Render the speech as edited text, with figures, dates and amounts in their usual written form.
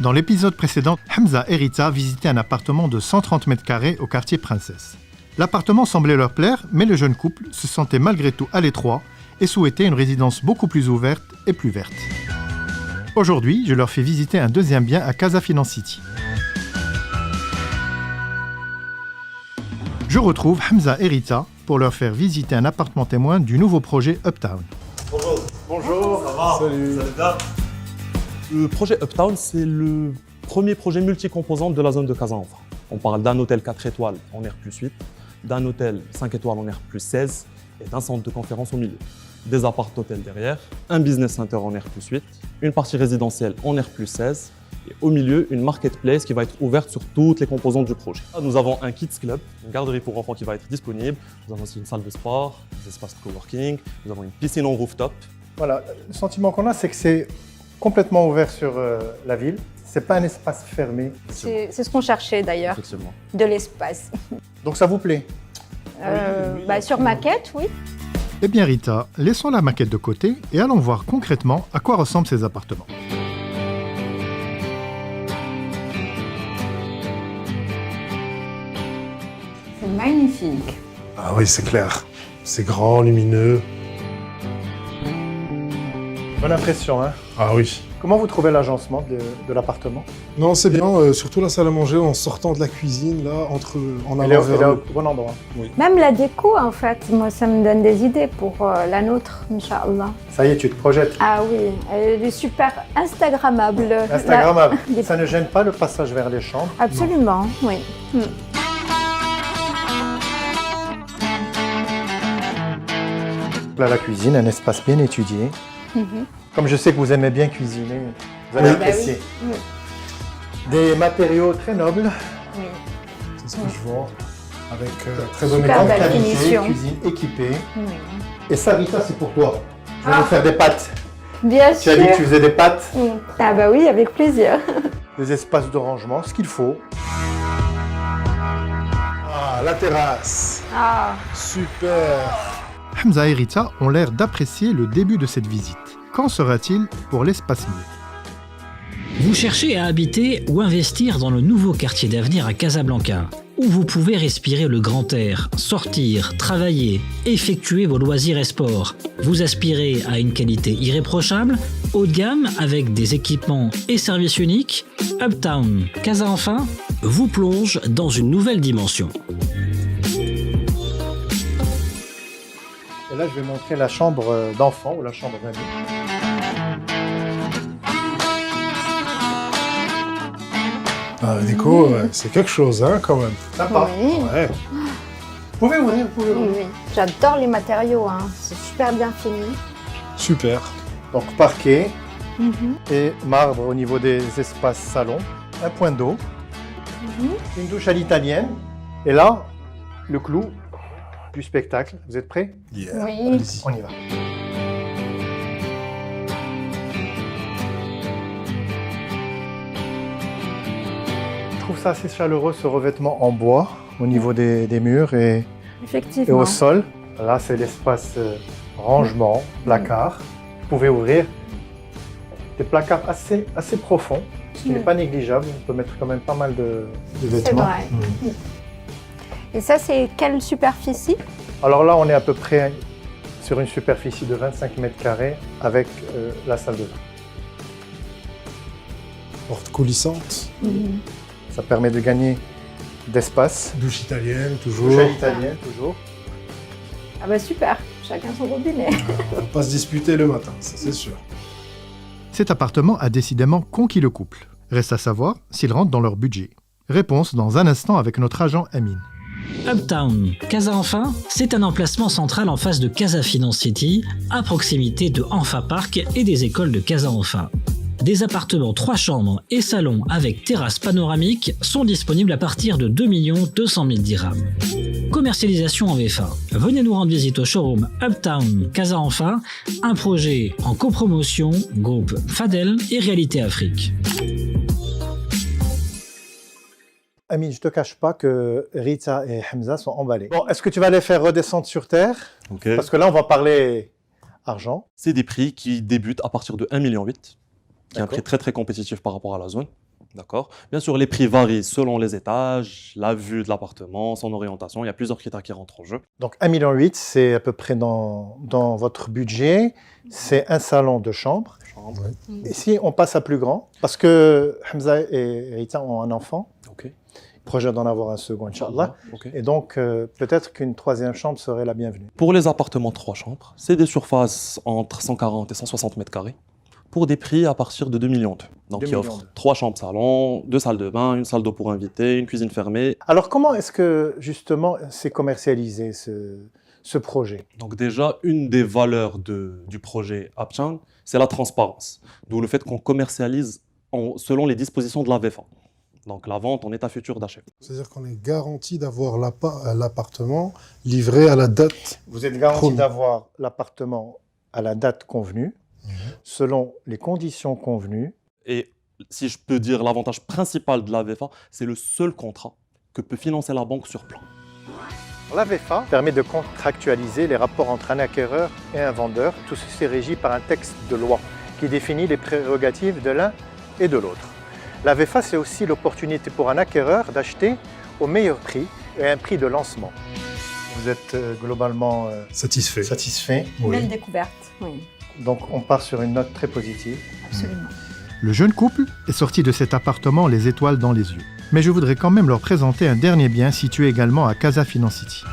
Dans l'épisode précédent, Hamza et Rita visitaient un appartement de 130 mètres carrés au quartier Princesse. L'appartement semblait leur plaire, mais le jeune couple se sentait malgré tout à l'étroit et souhaitait une résidence beaucoup plus ouverte et plus verte. Aujourd'hui, je leur fais visiter un deuxième bien à Casa Finance City. Je retrouve Hamza et Rita pour leur faire visiter un appartement témoin du nouveau projet Uptown. Bonjour. Bonjour. Ça va? Salut. Ça va bien? Le projet Uptown, c'est le premier projet multi-composant de la zone de Casa Enfant. On parle d'un hôtel 4 étoiles en R+8, d'un hôtel 5 étoiles en R+16 et d'un centre de conférence au milieu. Des appart-hôtels derrière, un business center en R+8, une partie résidentielle en R+16 et au milieu, une marketplace qui va être ouverte sur toutes les composantes du projet. Nous avons un kids club, une garderie pour enfants qui va être disponible. Nous avons aussi une salle de sport, des espaces de coworking, nous avons une piscine en rooftop. Voilà, le sentiment qu'on a, c'est que c'est complètement ouvert sur la ville. C'est pas un espace fermé. C'est ce qu'on cherchait d'ailleurs, Effectivement. de l'espace. Donc ça vous plaît? Sur maquette, oui. Eh bien Rita, laissons la maquette de côté et allons voir concrètement à quoi ressemblent ces appartements. C'est magnifique. Ah oui, c'est clair. C'est grand, lumineux. Bonne impression, hein? Ah oui. Comment vous trouvez l'agencement de l'appartement? Non, c'est bien. Surtout la salle à manger en sortant de la cuisine, là, en Elle est allant vers au le... bon endroit. Même la déco, en fait, moi, ça me donne des idées pour la nôtre, Inch'Allah. Ça y est, tu te projettes. Ah oui, elle est super Instagrammable. Instagrammable. La- Ça ne gêne pas le passage vers les chambres? Absolument, oui. Là, la cuisine, un espace bien étudié. Mhm. Comme je sais que vous aimez bien cuisiner, vous allez Oui. Bah apprécier. oui. Des matériaux très nobles, Oui. C'est ce que je vois. Avec très bonne Super écoute. belle qualité, finition. cuisine équipée. Oui. Et ça, Rita, c'est pour toi. Je vais vous faire des pâtes. Bien Tu sûr. as dit que tu faisais des pâtes. Oui. Ah bah oui, avec plaisir. Des espaces de rangement, ce qu'il faut. Ah, la terrasse. Ah, Super. Hamza et Rita ont l'air d'apprécier le début de cette visite. Qu'en sera-t-il pour l'espace mieux? Vous cherchez à habiter ou investir dans le nouveau quartier d'avenir à Casablanca, où vous pouvez respirer le grand air, sortir, travailler, effectuer vos loisirs et sports. Vous aspirez à une qualité irréprochable, haut de gamme avec des équipements et services uniques. Uptown Casa Enfant vous plonge dans une nouvelle dimension. Et là, je vais montrer la chambre d'enfant ou la chambre d'amis. Ah, la déco, c'est quelque chose, hein, quand même. Sympa. oui. Ouais. Vous pouvez ouvrir, vous pouvez Oui, ouvrir. oui. J'adore les matériaux, hein. C'est super bien fini. Super. Donc parquet Mhm. et marbre au niveau des espaces salon, un point d'eau, une douche à l'italienne. Et là, le clou du spectacle. Vous êtes prêts? Yeah. Oui. Allez-y. On y va. Je trouve ça assez chaleureux, ce revêtement en bois au niveau des murs et Effectivement. au sol. Là, c'est l'espace rangement, placard. Vous pouvez ouvrir des placards assez profonds, ce qui n'est pas négligeable. On peut mettre quand même pas mal de C'est vêtements. vrai. Et ça, c'est quelle superficie? Alors là, on est à peu près sur une superficie de 25 mètres carrés avec la salle de bain. Porte coulissante. Ça permet de gagner d'espace. Douche italienne, toujours. Douche à l'italienne, toujours. Ah bah super, chacun son robinet. On va pas se disputer le matin, ça c'est sûr. Cet appartement a décidément conquis le couple. Reste à savoir s'il rentre dans leur budget. Réponse dans un instant avec notre agent Amine. Uptown Casa Enfant, c'est un emplacement central en face de Casa Finance City, à proximité de Enfa Park et des écoles de Casa Enfant. Des appartements 3 chambres et salons avec terrasse panoramique sont disponibles à partir de 2 200 000 dirhams. Commercialisation en VFA. Venez nous rendre visite au showroom Uptown Casa Enfant, un projet en copromotion, groupe Fadel et Réalité Afrique. Amine, je ne te cache pas que Rita et Hamza sont emballés. Bon, est-ce que tu vas les faire redescendre sur terre? Ok. Parce que là, on va parler argent. C'est des prix qui débutent à partir de 1,8 million, qui est un D'accord. prix très très compétitif par rapport à la zone. D'accord. Bien sûr, les prix varient selon les étages, la vue de l'appartement, son orientation. Il y a plusieurs critères qui rentrent en jeu. Donc 1,8 million, c'est à peu près dans votre budget. C'est un salon de chambre. Chambre. Et si on passe à plus grand, parce que Hamza et Rita ont un enfant, OK. projet d'en avoir un second, Inch'Allah. OK. Et donc, peut-être qu'une troisième chambre serait la bienvenue. Pour les appartements 3 chambres, c'est des surfaces entre 140 et 160 mètres carrés pour des prix à partir de 2,2 millions. Donc, 2 qui millions. offrent 3 chambres salon, 2 salles de bain, une salle d'eau pour invités, une cuisine fermée. Alors, comment est-ce que, justement, c'est commercialisé, ce projet? Donc déjà, une des valeurs du projet Uptown, c'est la transparence. D'où le fait qu'on commercialise selon les dispositions de la VEFA. Donc la vente en état futur d'achat. C'est-à-dire qu'on est garanti d'avoir l'appartement livré à la date. Vous êtes garanti Promis. d'avoir l'appartement à la date convenue, selon les conditions convenues. Et si je peux dire, l'avantage principal de la VEFA, c'est le seul contrat que peut financer la banque sur plan. La VEFA permet de contractualiser les rapports entre un acquéreur et un vendeur. Tout ceci est régi par un texte de loi qui définit les prérogatives de l'un et de l'autre. La VEFA, c'est aussi l'opportunité pour un acquéreur d'acheter au meilleur prix et à un prix de lancement. Vous êtes globalement Satisfait. satisfait. Belle découverte, oui, Donc on part sur une note très positive. absolument. Le jeune couple est sorti de cet appartement les étoiles dans les yeux. Mais je voudrais quand même leur présenter un dernier bien situé également à Casa Finance City.